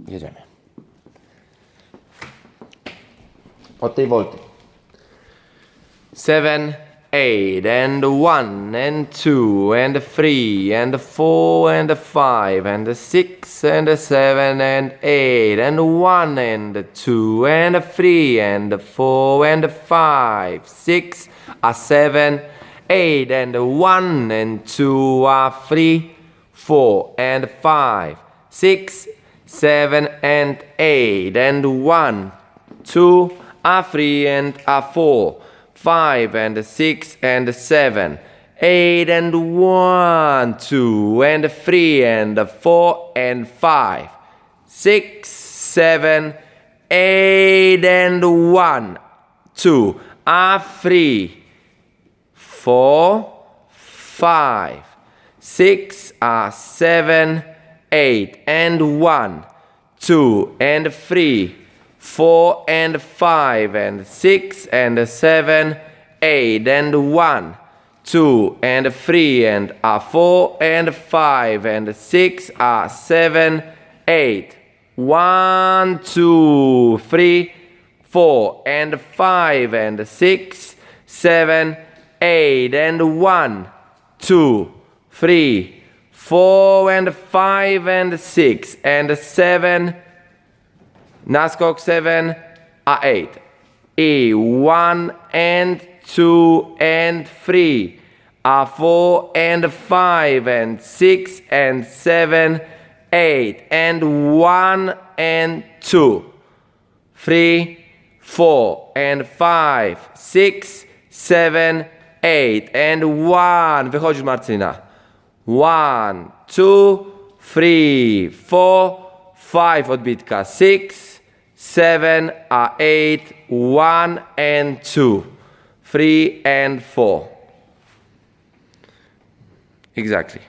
Jedziemy. Od tej wolty. 7, 8, and 1, and 2, and 3, and 4, and 5, and 6, and 7, and 8, and 1, and 2, and 3, and 4, and 5, 6, 7, 8, and 1, and 2, 3, 4, and 5, 6, 7, and 8, and 1, 2, 3, and 4, 5, and 6, and 7, 8, and 1, 2, and 3, and 4, and 5, 6, 7, 8, and 1, 2, 3, 4, 5, 6, 7, 8, and 1, 2, and 3, 4, and 5, and 6, and 7, 8, and 1, 2, and 3, and 4, and 5, and 6, 7, 8, 1, 2, 3, 4, and 5, and 6, 7, 8, and 1, 2, 3, 4, and 5, and 6, and 7, naskok 7, 8, 1, and 2, and 3, 4, and 5, and 6, and 7, 8, and 1, and 2, 3, 4, and 5, 6, 7, 8, and 1. Wychodzisz, Marcyna. 1, 2, 3, 4, 5 odbitka. 6, 7, 8, 1, and 2, 3, and 4. Exactly.